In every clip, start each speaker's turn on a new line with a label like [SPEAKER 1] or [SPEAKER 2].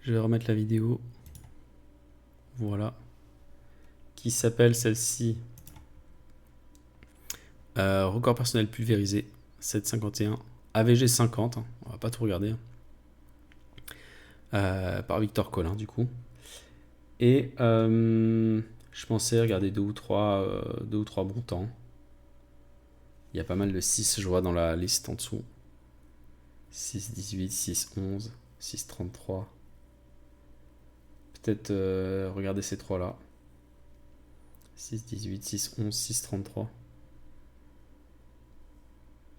[SPEAKER 1] Je vais remettre la vidéo. Voilà. Qui s'appelle celle-ci record personnel pulvérisé 751 AVG 50, hein, on va pas tout regarder, par Victor Collin du coup. Et je pensais regarder deux ou trois bons temps. Il y a pas mal de 6 je vois dans la liste en dessous. 6-18, 6-11, 6-33. Peut-être regarder ces trois là. 6-18, 6-11, 6-33.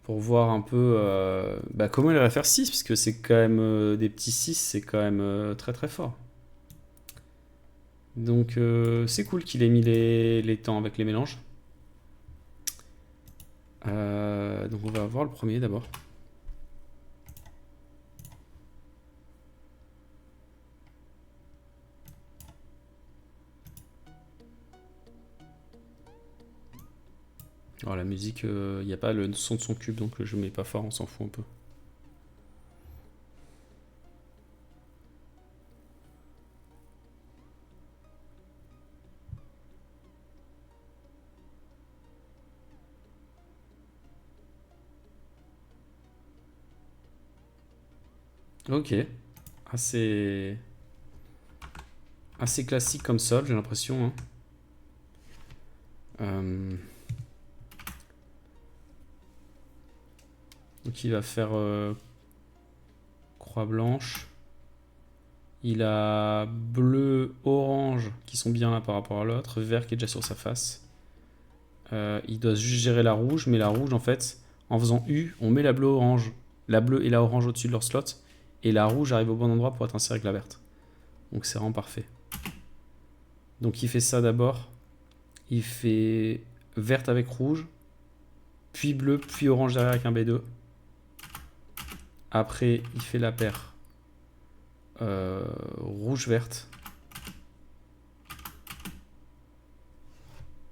[SPEAKER 1] Pour voir un peu comment il va faire 6, parce que c'est quand même des petits 6, c'est quand même très très fort. Donc c'est cool qu'il ait mis les temps avec les mélanges. Donc on va voir le premier d'abord. Alors la musique, il n'y a pas le son de son cube, donc je mets pas fort, on s'en fout un peu. Ok, assez classique comme sol, j'ai l'impression. Hein. Donc il va faire croix blanche. Il a bleu, orange qui sont bien là par rapport à l'autre, vert qui est déjà sur sa face. Il doit juste gérer la rouge, mais la rouge en fait, en faisant U, on met la bleue orange, la bleue et la orange au-dessus de leur slot, et la rouge arrive au bon endroit pour être insérée avec la verte. Donc c'est vraiment parfait. Donc il fait ça d'abord. Il fait verte avec rouge, puis bleu, puis orange derrière avec un B2. Après, il fait la paire rouge-verte.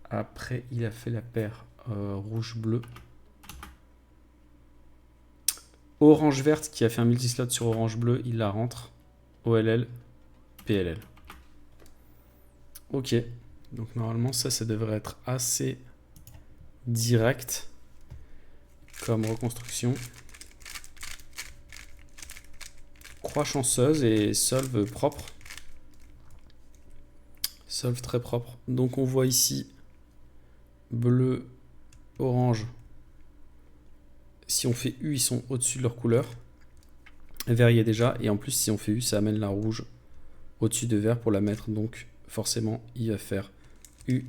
[SPEAKER 1] Après, il a fait la paire rouge-bleu. Orange-verte qui a fait un multislot sur orange-bleu, il la rentre. OLL, PLL. Ok, donc normalement ça devrait être assez direct comme reconstruction. Croix chanceuse et solve propre. Solve très propre. Donc on voit ici bleu, orange. Si on fait U, ils sont au-dessus de leur couleur. Vert y est déjà. Et en plus, si on fait U, ça amène la rouge au-dessus de vert pour la mettre. Donc forcément, il va faire U.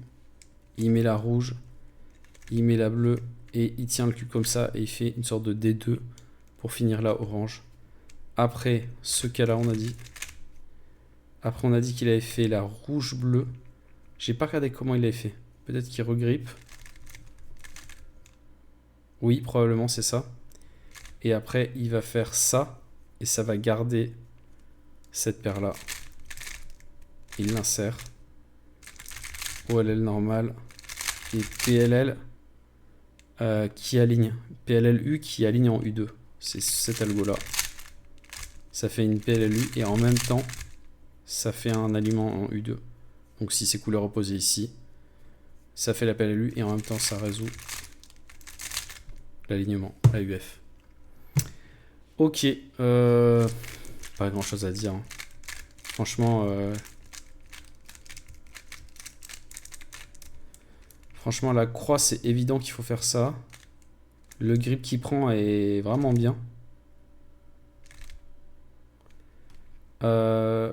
[SPEAKER 1] Il met la rouge. Il met la bleue. Et il tient le cube comme ça. Et il fait une sorte de D2 pour finir la orange. Après ce cas-là, on a dit. Après, on a dit qu'il avait fait la rouge-bleue. J'ai pas regardé comment il l'avait fait. Peut-être qu'il regrippe. Oui, probablement c'est ça. Et après, il va faire ça. Et ça va garder cette paire-là. Il l'insère. OLL normal. Et PLL qui aligne. PLLU qui aligne en U2. C'est cet algo-là. Ça fait une PLLU et en même temps, ça fait un aliment en U2. Donc si c'est couleur opposée ici, ça fait la PLLU et en même temps, ça résout l'alignement, la UF. Ok, pas grand chose à dire. Hein. Franchement, la croix, c'est évident qu'il faut faire ça. Le grip qu'il prend est vraiment bien.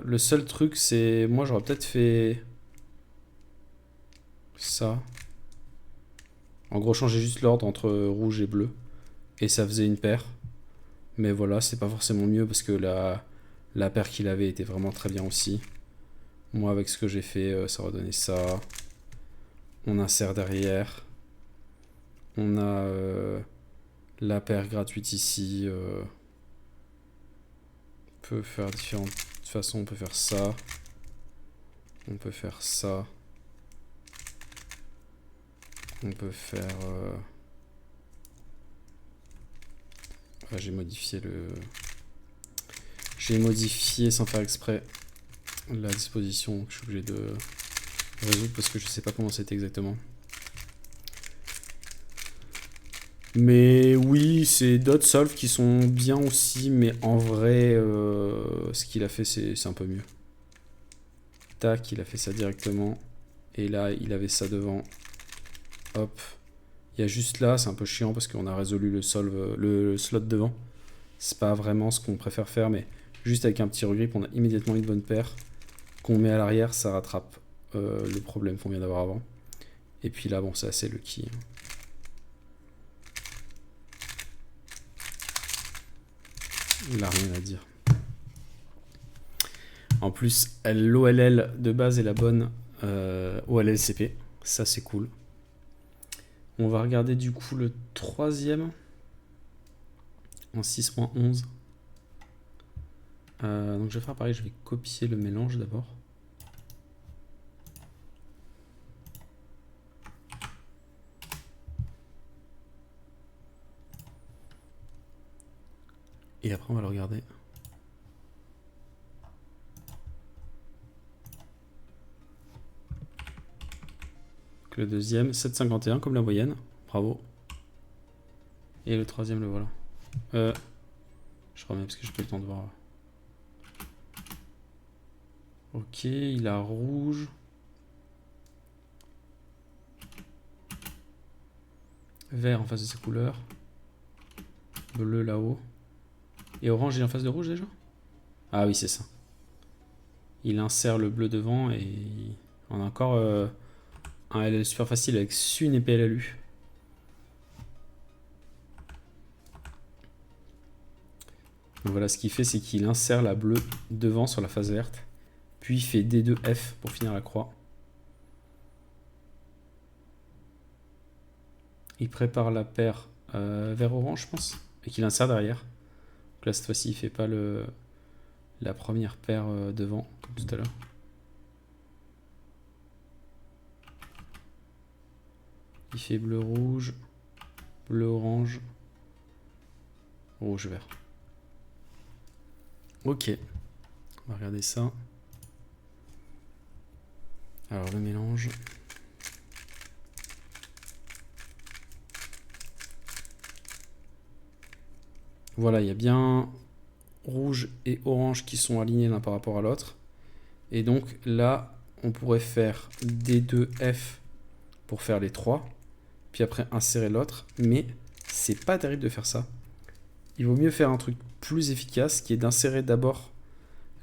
[SPEAKER 1] Le seul truc, c'est... Moi, j'aurais peut-être fait... ça. En gros, changer juste l'ordre entre rouge et bleu. Et ça faisait une paire. Mais voilà, c'est pas forcément mieux parce que la paire qu'il avait était vraiment très bien aussi. Moi, avec ce que j'ai fait, ça aurait donné ça. On insère derrière. On a la paire gratuite ici. On peut faire différentes façons. On peut faire ça. On peut faire ça. On peut faire... j'ai modifié le... J'ai modifié sans faire exprès la disposition que je suis obligé de résoudre parce que je sais pas comment c'était exactement. Mais oui, c'est d'autres solves qui sont bien aussi, mais en vrai, ce qu'il a fait, c'est un peu mieux. Tac, il a fait ça directement. Et là, il avait ça devant. Hop. Il y a juste là, c'est un peu chiant parce qu'on a résolu le solve, le slot devant. C'est pas vraiment ce qu'on préfère faire, mais juste avec un petit regrip, on a immédiatement une bonne paire. Qu'on met à l'arrière, ça rattrape le problème qu'on vient d'avoir avant. Et puis là, bon, c'est assez lucky. Il n'a rien à dire. En plus, l'OLL de base est la bonne OLLCP. Ça, c'est cool. On va regarder du coup le troisième en 6.11. Donc je vais faire pareil, je vais copier le mélange d'abord. Et après on va le regarder. Donc le deuxième, 7,51 comme la moyenne. Bravo. Et le troisième, le voilà. Je remets parce que j'ai pas eu le temps de voir. Ok, il a rouge. Vert en face de ses couleurs. Bleu là-haut. Et orange, il est en face de rouge déjà? Ah oui, c'est ça. Il insère le bleu devant et on a encore un LL super facile avec Sun et PLLU. Donc voilà, ce qu'il fait, c'est qu'il insère la bleue devant sur la face verte. Puis il fait D2F pour finir la croix. Il prépare la paire vert orange, je pense, et qu'il insère derrière. Donc là, cette fois-ci, il fait pas la première paire devant, comme tout à l'heure. Il fait bleu-rouge, bleu-orange, rouge-vert. Ok, on va regarder ça. Alors, le mélange. Voilà, il y a bien rouge et orange qui sont alignés l'un par rapport à l'autre. Et donc là, on pourrait faire D2F pour faire les trois, puis après insérer l'autre. Mais c'est pas terrible de faire ça. Il vaut mieux faire un truc plus efficace qui est d'insérer d'abord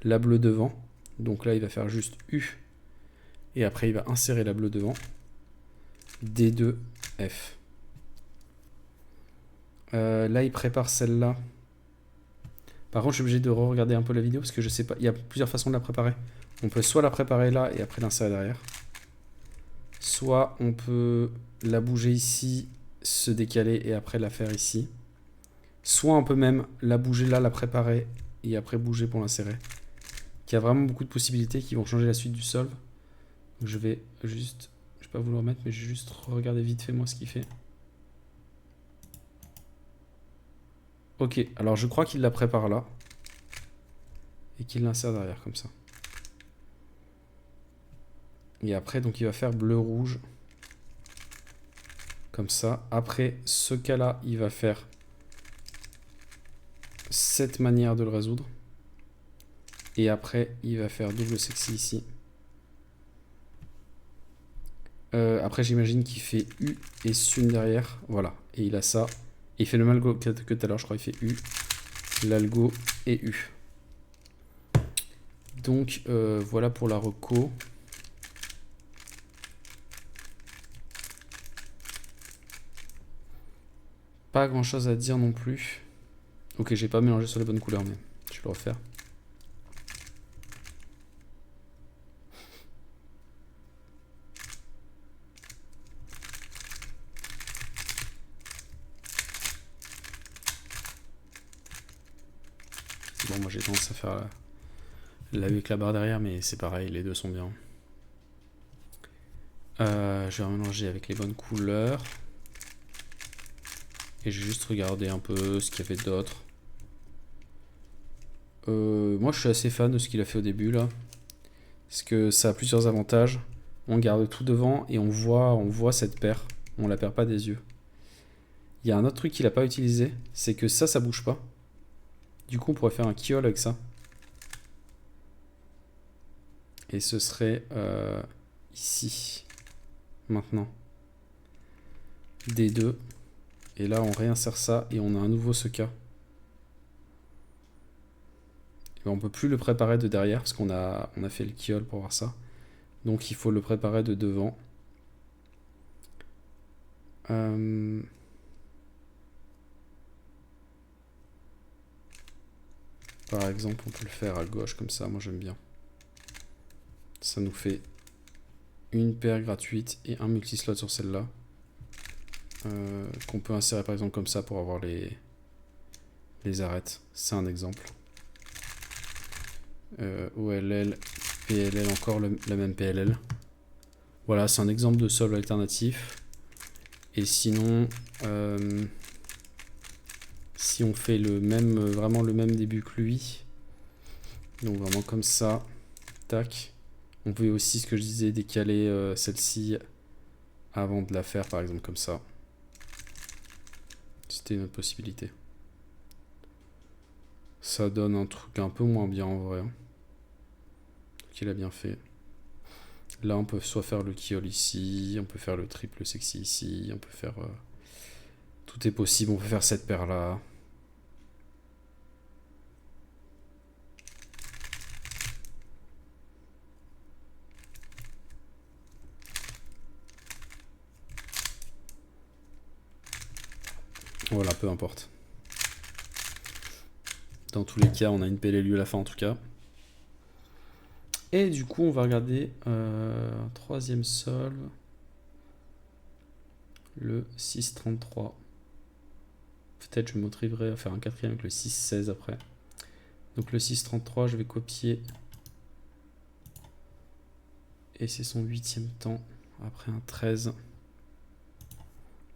[SPEAKER 1] la bleue devant. Donc là, il va faire juste U. Et après, il va insérer la bleue devant. D2F. Là, il prépare celle-là. Par contre, je suis obligé de re-regarder un peu la vidéo parce que je sais pas. Il y a plusieurs façons de la préparer. On peut soit la préparer là et après l'insérer derrière. Soit on peut la bouger ici, se décaler et après la faire ici. Soit on peut même la bouger là, la préparer et après bouger pour l'insérer. Il y a vraiment beaucoup de possibilités qui vont changer la suite du solve. Donc je vais juste, je vais pas vous le remettre, mais je vais juste regarder vite fait moi ce qu'il fait. Ok, alors je crois qu'il la prépare là. Et qu'il l'insère derrière comme ça. Et après, donc il va faire bleu-rouge. Comme ça. Après ce cas-là, il va faire cette manière de le résoudre. Et après, il va faire double sexy ici. Après, j'imagine qu'il fait U et Sun derrière. Voilà. Et il a ça. Et il fait le même algo que tout à l'heure, je crois. Il fait U, l'algo et U. Donc, voilà pour la reco. Pas grand chose à dire non plus. Ok, j'ai pas mélangé sur les bonnes couleurs, mais je vais le refaire. Bon, moi j'ai tendance à faire la U avec la barre derrière, mais c'est pareil, les deux sont bien. Je vais mélanger avec les bonnes couleurs. Et je vais juste regarder un peu ce qu'il y avait d'autre. Moi, je suis assez fan de ce qu'il a fait au début, là. Parce que ça a plusieurs avantages. On garde tout devant et on voit cette paire. On la perd pas des yeux. Il y a un autre truc qu'il a pas utilisé, c'est que ça bouge pas. Du coup, on pourrait faire un keyhole avec ça. Et ce serait ici, maintenant. D2. Et là, on réinsère ça et on a un nouveau ce cas. Et on peut plus le préparer de derrière parce qu'on a fait le keyhole pour voir ça. Donc il faut le préparer de devant. Par exemple, on peut le faire à gauche comme ça, moi j'aime bien. Ça nous fait une paire gratuite et un multislot sur celle-là. Qu'on peut insérer par exemple comme ça pour avoir les arêtes. C'est un exemple. OLL, PLL, encore la même PLL. Voilà, c'est un exemple de solve alternatif. Et sinon, si on fait vraiment le même début que lui, donc vraiment comme ça, tac, on peut aussi, ce que je disais, décaler celle-ci avant de la faire, par exemple comme ça. C'était une autre possibilité. Ça donne un truc un peu moins bien en vrai. Donc il a bien fait. Là, on peut soit faire le keyhole ici, on peut faire le triple sexy ici, on peut faire... tout est possible, on peut faire cette paire-là. Voilà, peu importe. Dans tous les cas, on a une PLLU à la fin en tout cas. Et du coup, on va regarder un troisième solve. Le 6,33. Peut-être je me motiverai à faire un quatrième avec le 6,16 après. Donc le 6,33, je vais copier. Et c'est son 8e temps. Après un 13.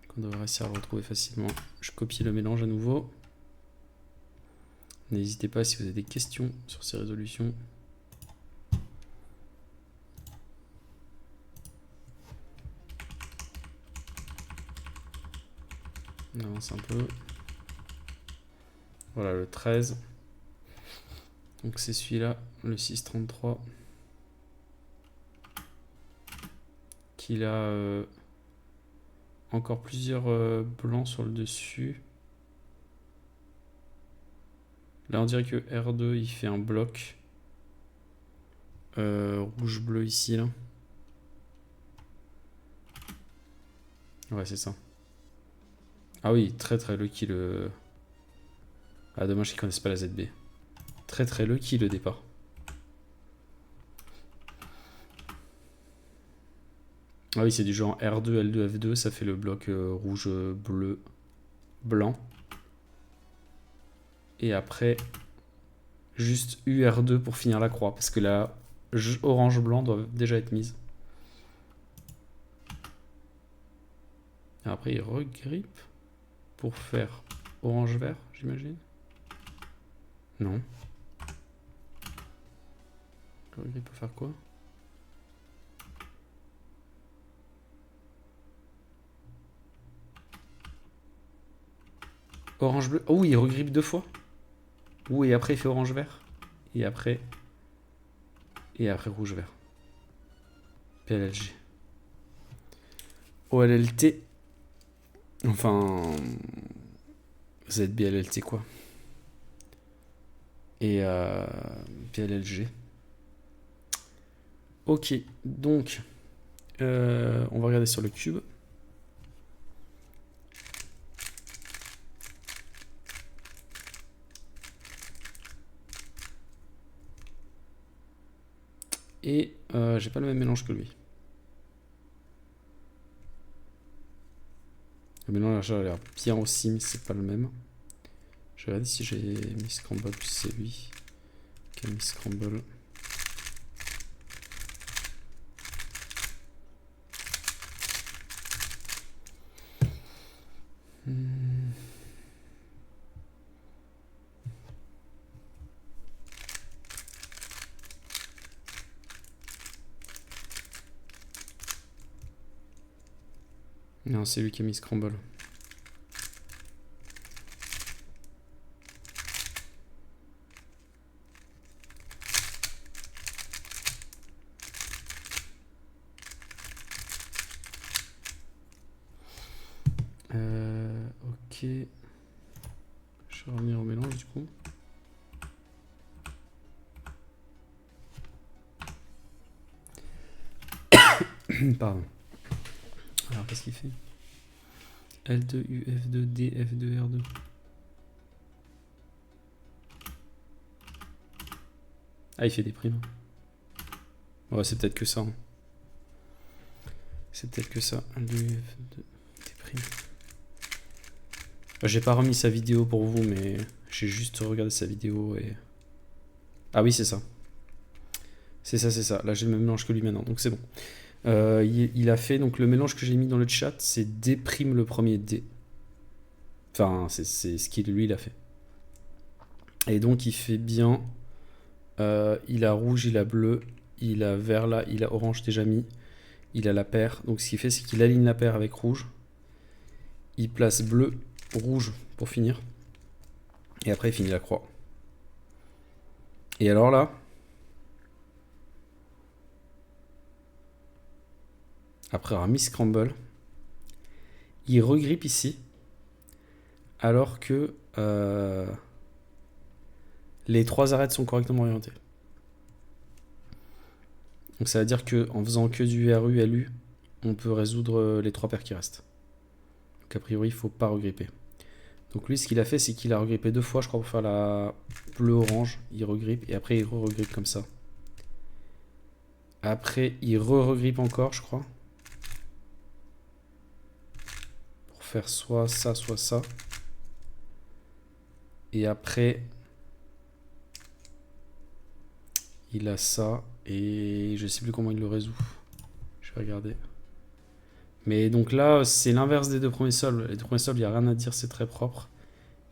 [SPEAKER 1] Qu'on devrait réussir à retrouver facilement. Je copie le mélange à nouveau. N'hésitez pas si vous avez des questions sur ces résolutions. On avance un peu. Voilà le 13. Donc c'est celui-là, le 6,33. Qu'il a encore plusieurs blancs sur le dessus. Là on dirait que R2 il fait un bloc rouge-bleu ici là. Ouais c'est ça. Ah oui, très très lucky le... Ah dommage qu'ils connaissent pas la ZB. Très très lucky le départ. Ah oui c'est du genre R2, L2, F2, ça fait le bloc rouge, bleu, blanc. Et après, juste UR2 pour finir la croix, parce que la orange-blanc doit déjà être mise. Et après, il regrippe pour faire orange-vert, j'imagine. Non. Le regrippe pour faire quoi? Orange-bleu. Oh oui, il regrippe 2 fois. Oui, et après il fait orange-vert. Et après rouge-vert. PLLG. OLLT. Enfin... ZBLLT quoi. Et PLLG. Ok, donc... on va regarder sur le cube. Et j'ai pas le même mélange que lui. Le mélange a l'air bien aussi, mais c'est pas le même. Je vais regarder si j'ai mis Scramble plus c'est lui qui a mis Scramble. Non, c'est lui qui a mis scramble. Ok. Je vais revenir au mélange du coup. Pardon. Alors qu'est-ce qu'il fait? L2, U, F2, D, F2, R2. Ah, il fait des primes. Ouais, c'est peut-être que ça. Hein. C'est peut-être que ça. L2, U, F2, des primes. J'ai pas remis sa vidéo pour vous, mais j'ai juste regardé sa vidéo et... Ah oui, c'est ça. C'est ça, c'est ça. Là, j'ai le même mélange que lui maintenant, donc c'est bon. Il a fait, donc le mélange que j'ai mis dans le chat, c'est D' le premier D. Enfin, c'est ce qu'il lui, il a fait. Et donc, il fait bien... il a rouge, il a bleu, il a vert là, il a orange déjà mis. Il a la paire. Donc, ce qu'il fait, c'est qu'il aligne la paire avec rouge. Il place bleu, rouge pour finir. Et après, il finit la croix. Et alors là... Après avoir mis scramble, il regrippe ici, alors que les trois arêtes sont correctement orientées. Donc ça veut dire qu'en faisant que du RU, LU, on peut résoudre les trois paires qui restent. Donc a priori, il ne faut pas regripper. Donc lui, ce qu'il a fait, c'est qu'il a regrippé deux fois, je crois, pour faire la bleu-orange. Il regrippe, et après, il regrippe comme ça. Après, il regrippe encore, je crois. Pour faire soit ça, soit ça. Et après, il a ça. Et je sais plus comment il le résout. Je vais regarder. Mais donc là, c'est l'inverse des deux premiers sols. Les deux premiers sols, il n'y a rien à dire, c'est très propre.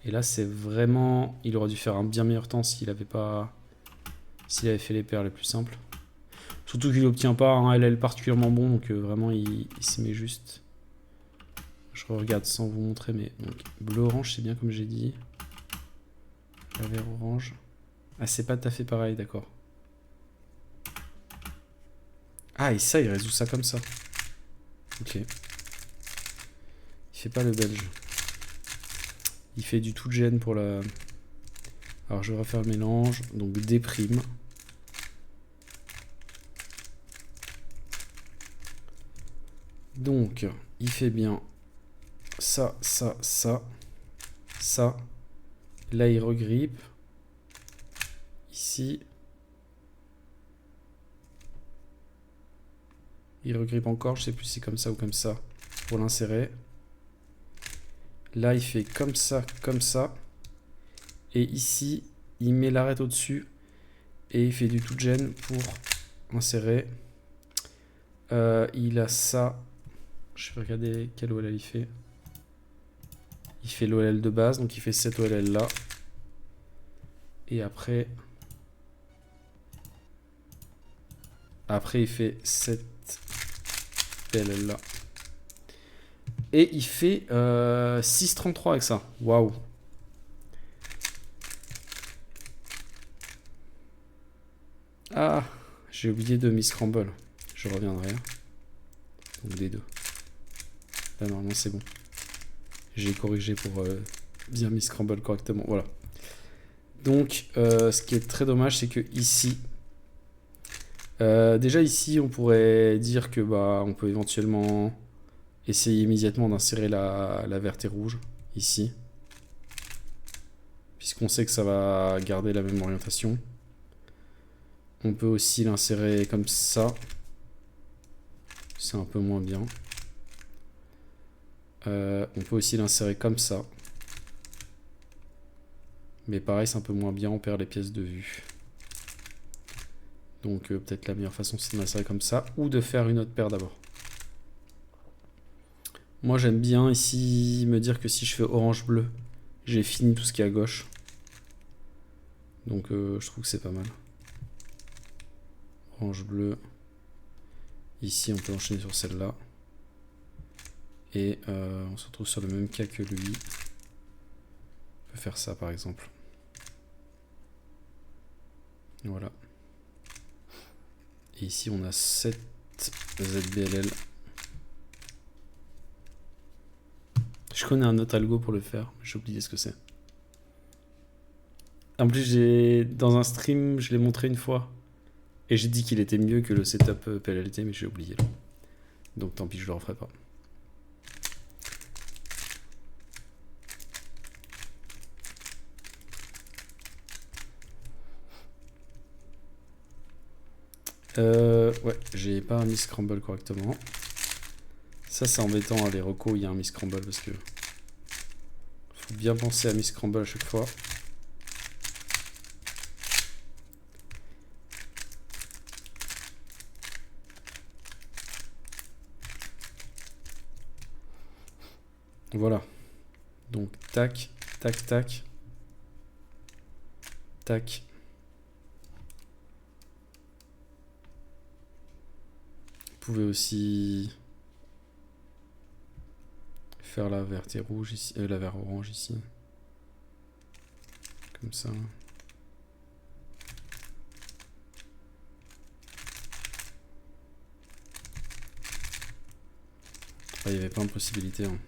[SPEAKER 1] Et là, c'est vraiment... Il aurait dû faire un bien meilleur temps s'il avait pas... S'il avait fait les paires les plus simples. Surtout qu'il n'obtient pas un LL particulièrement bon, donc vraiment, il s'y met juste. Je regarde sans vous montrer, mais... Donc, bleu-orange, c'est bien comme j'ai dit. La vert-orange. Ah, c'est pas tout à fait pareil, d'accord. Ah, et ça, il résout ça comme ça. Ok. Il fait pas le belge. Il fait du tout gêne pour la... Alors, je vais refaire le mélange. Donc, D'. Donc, il fait bien ça, ça, ça, ça. Là, il regrippe. Ici. Il regrippe encore, je sais plus si c'est comme ça ou comme ça, pour l'insérer. Là, il fait comme ça, comme ça. Et ici, il met l'arête au-dessus. Et il fait du tout gêne pour insérer. Il a ça. Je vais regarder quel OLL il fait. Il fait l'OLL de base, donc il fait cette OLL là. Et après... Après, il fait cette PLL là. Et il fait 6,33 avec ça. Waouh. Ah, j'ai oublié de Miss Scramble. Je reviendrai. Donc des deux. Là, normalement, c'est bon. J'ai corrigé pour bien Miss Scramble correctement. Voilà. Donc, ce qui est très dommage, c'est que ici... déjà ici, on pourrait dire que bah, on peut éventuellement essayer immédiatement d'insérer la verte et rouge ici, puisqu'on sait que ça va garder la même orientation. On peut aussi l'insérer comme ça, c'est un peu moins bien. On peut aussi l'insérer comme ça, mais pareil, c'est un peu moins bien, on perd les pièces de vue. Donc peut-être la meilleure façon, c'est de l'insérer comme ça, ou de faire une autre paire d'abord. Moi, j'aime bien ici me dire que si je fais orange-bleu, j'ai fini tout ce qui est à gauche. Donc je trouve que c'est pas mal. Orange-bleu. Ici, on peut enchaîner sur celle-là. Et on se retrouve sur le même cas que lui. On peut faire ça par exemple. Voilà. Et ici on a 7 ZBLL. Je connais un autre algo pour le faire, mais j'ai oublié ce que c'est. En plus, dans un stream, je l'ai montré une fois. Et j'ai dit qu'il était mieux que le setup PLLT, mais j'ai oublié. Donc tant pis, je le referai pas. Ouais, j'ai pas mis scramble correctement. Ça, c'est embêtant, hein, les recos, il y a un mis scramble parce que faut bien penser à mis scramble à chaque fois. Voilà. Donc, tac, tac, tac. Tac. Vous pouvez aussi faire la verte et rouge ici, la vert orange ici. Comme ça. Il n'y avait pas de possibilité. Hein.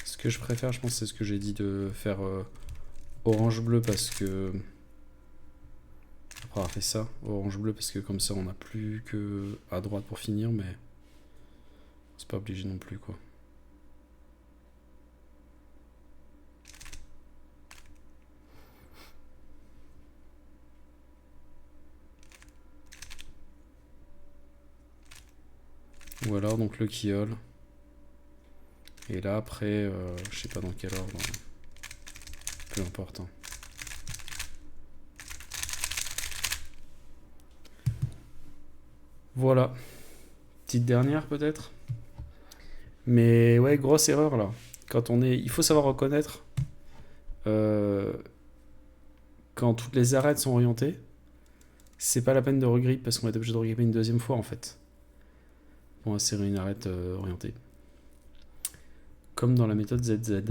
[SPEAKER 1] Ce que je préfère, je pense, c'est ce que j'ai dit de faire orange-bleu parce que... Après avoir fait ça, orange-bleu parce que comme ça on n'a plus que à droite pour finir, mais c'est pas obligé non plus quoi. Ou alors donc le keyhole. Et là après, je sais pas dans quel ordre, peu importe. Hein. Voilà. Petite dernière peut-être. Mais ouais, grosse erreur là. Quand on est, il faut savoir reconnaître quand toutes les arêtes sont orientées. C'est pas la peine de regrip parce qu'on va être obligé de regripper une deuxième fois en fait. Pour insérer une arête orientée. Comme dans la méthode ZZ.